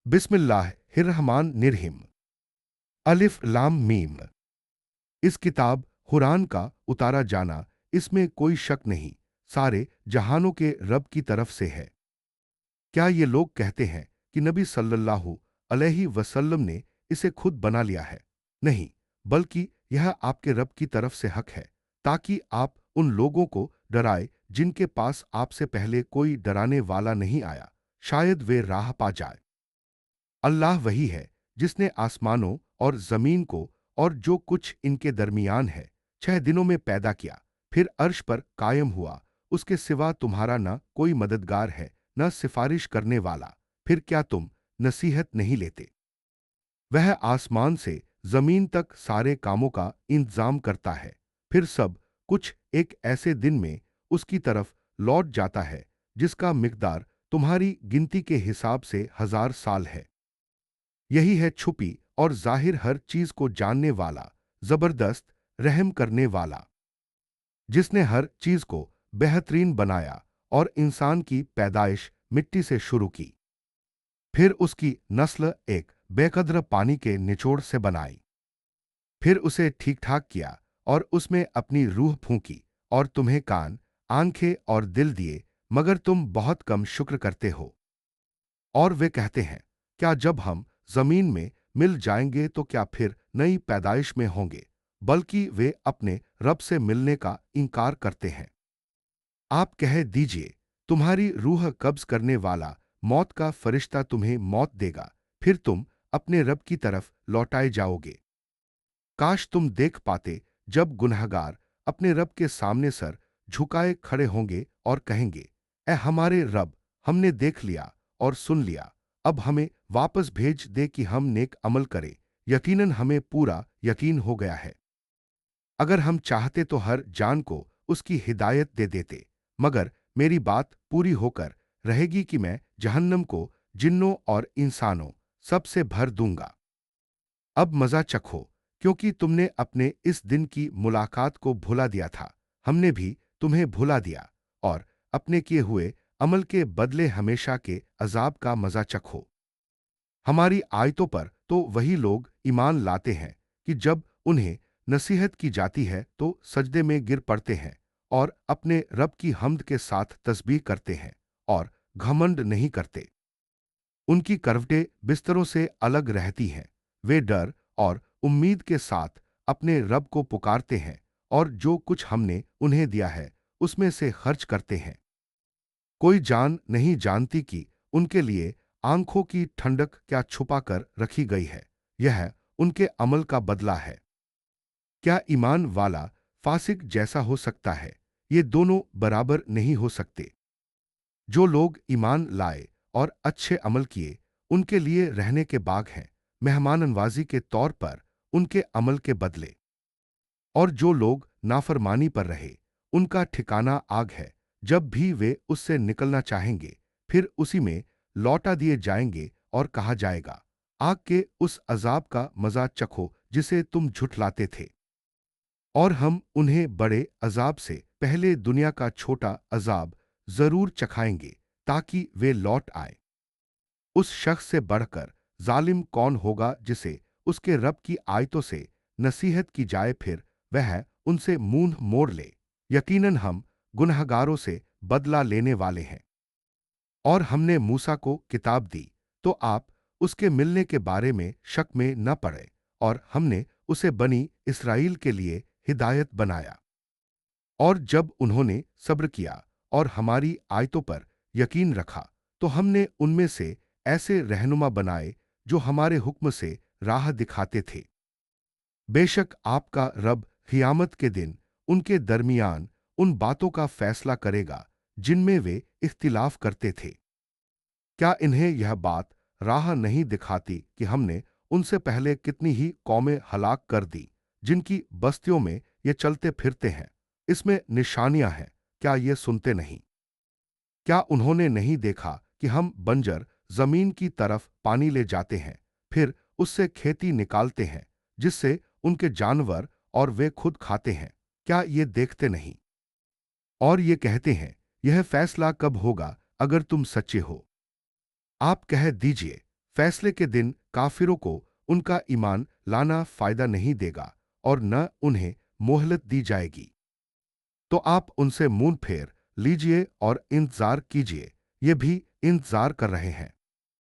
बिस्मिल्लाहिर्रहमानिर्रहीम। अलिफ लाम मीम। इस किताब कुरान का उतारा जाना, इसमें कोई शक नहीं, सारे जहानों के रब की तरफ से है। क्या ये लोग कहते हैं कि नबी सल्लल्लाहु अलैहि वसल्लम ने इसे खुद बना लिया है? नहीं, बल्कि यह आपके रब की तरफ से हक है, ताकि आप उन लोगों को डराए जिनके पास आपसे पहले कोई डराने वाला नहीं आया, शायद वे राह पा जाए। अल्लाह वही है जिसने आसमानों और जमीन को और जो कुछ इनके दरमियान है 6 दिनों में पैदा किया, फिर अर्श पर कायम हुआ। उसके सिवा तुम्हारा न कोई मददगार है, न सिफारिश करने वाला। फिर क्या तुम नसीहत नहीं लेते? वह आसमान से जमीन तक सारे कामों का इंतजाम करता है, फिर सब कुछ एक ऐसे दिन में उसकी तरफ लौट जाता है जिसका मिकदार तुम्हारी गिनती के हिसाब से 1000 साल है। यही है छुपी और जाहिर हर चीज को जानने वाला, जबरदस्त रहम करने वाला, जिसने हर चीज को बेहतरीन बनाया और इंसान की पैदाइश मिट्टी से शुरू की, फिर उसकी नस्ल एक बेकद्र पानी के निचोड़ से बनाई, फिर उसे ठीक ठाक किया और उसमें अपनी रूह फूंकी और तुम्हें कान, आंखें और दिल दिए, मगर तुम बहुत कम शुक्र करते हो। और वे कहते हैं, क्या जब हम जमीन में मिल जाएंगे तो क्या फिर नई पैदाइश में होंगे? बल्कि वे अपने रब से मिलने का इनकार करते हैं। आप कह दीजिए, तुम्हारी रूह कब्ज करने वाला मौत का फरिश्ता तुम्हें मौत देगा, फिर तुम अपने रब की तरफ लौटाए जाओगे। काश तुम देख पाते जब गुनहगार अपने रब के सामने सर झुकाए खड़े होंगे और कहेंगे, ए हमारे रब, हमने देख लिया और सुन लिया, अब हमें वापस भेज दे कि हम नेक अमल करें। यकीनन हमें पूरा यकीन हो गया है। अगर हम चाहते तो हर जान को उसकी हिदायत दे देते, मगर मेरी बात पूरी होकर रहेगी कि मैं जहन्नम को जिन्नों और इंसानों सबसे भर दूंगा। अब मजा चखो, क्योंकि तुमने अपने इस दिन की मुलाकात को भुला दिया था। हमने भी तुम्हें भुला दिया, और अपने किए हुए अमल के बदले हमेशा के अजाब का मजा चखो। हमारी आयतों पर तो वही लोग ईमान लाते हैं कि जब उन्हें नसीहत की जाती है तो सजदे में गिर पड़ते हैं और अपने रब की हम्द के साथ तस्बीह करते हैं और घमंड नहीं करते। उनकी करवटें बिस्तरों से अलग रहती हैं। वे डर और उम्मीद के साथ अपने रब को पुकारते हैं और जो कुछ हमने उन्हें दिया है उसमें से खर्च करते हैं। कोई जान नहीं जानती कि उनके लिए आंखों की ठंडक क्या छुपा कर रखी गई है। यह उनके अमल का बदला है। क्या ईमान वाला फासिक जैसा हो सकता है? ये दोनों बराबर नहीं हो सकते। जो लोग ईमान लाए और अच्छे अमल किए, उनके लिए रहने के बाग हैं, मेहमान नवाजी के तौर पर उनके अमल के बदले। और जो लोग नाफरमानी पर रहे, उनका ठिकाना आग है, जब भी वे उससे निकलना चाहेंगे, फिर उसी में लौटा दिए जाएंगे और कहा जाएगा, आग के उस अजाब का मजा चखो जिसे तुम झुठलाते थे। और हम उन्हें बड़े अजाब से पहले दुनिया का छोटा अजाब जरूर चखाएंगे, ताकि वे लौट आए। उस शख्स से बढ़कर जालिम कौन होगा जिसे उसके रब की आयतों से नसीहत की जाए, फिर वह उनसे मुंह मोड़ ले। यकीनन हम गुनहगारों से बदला लेने वाले हैं। और हमने मूसा को किताब दी, तो आप उसके मिलने के बारे में शक में न पड़े, और हमने उसे बनी इसराइल के लिए हिदायत बनाया। और जब उन्होंने सब्र किया और हमारी आयतों पर यकीन रखा, तो हमने उनमें से ऐसे रहनुमा बनाए जो हमारे हुक्म से राह दिखाते थे। बेशक आपका रब क़ियामत के दिन उनके दरमियान उन बातों का फैसला करेगा जिनमें वे इख्तिलाफ करते थे। क्या इन्हें यह बात राह नहीं दिखाती कि हमने उनसे पहले कितनी ही कौमें हलाक कर दी, जिनकी बस्तियों में ये चलते फिरते हैं? इसमें निशानियां हैं, क्या ये सुनते नहीं? क्या उन्होंने नहीं देखा कि हम बंजर जमीन की तरफ पानी ले जाते हैं, फिर उससे खेती निकालते हैं, जिससे उनके जानवर और वे खुद खाते हैं? क्या ये देखते नहीं? और ये कहते हैं, यह फैसला कब होगा अगर तुम सच्चे हो? आप कह दीजिए, फैसले के दिन काफिरों को उनका ईमान लाना फायदा नहीं देगा और न उन्हें मोहलत दी जाएगी। तो आप उनसे मुंह फेर लीजिए और इंतजार कीजिए, ये भी इंतजार कर रहे हैं।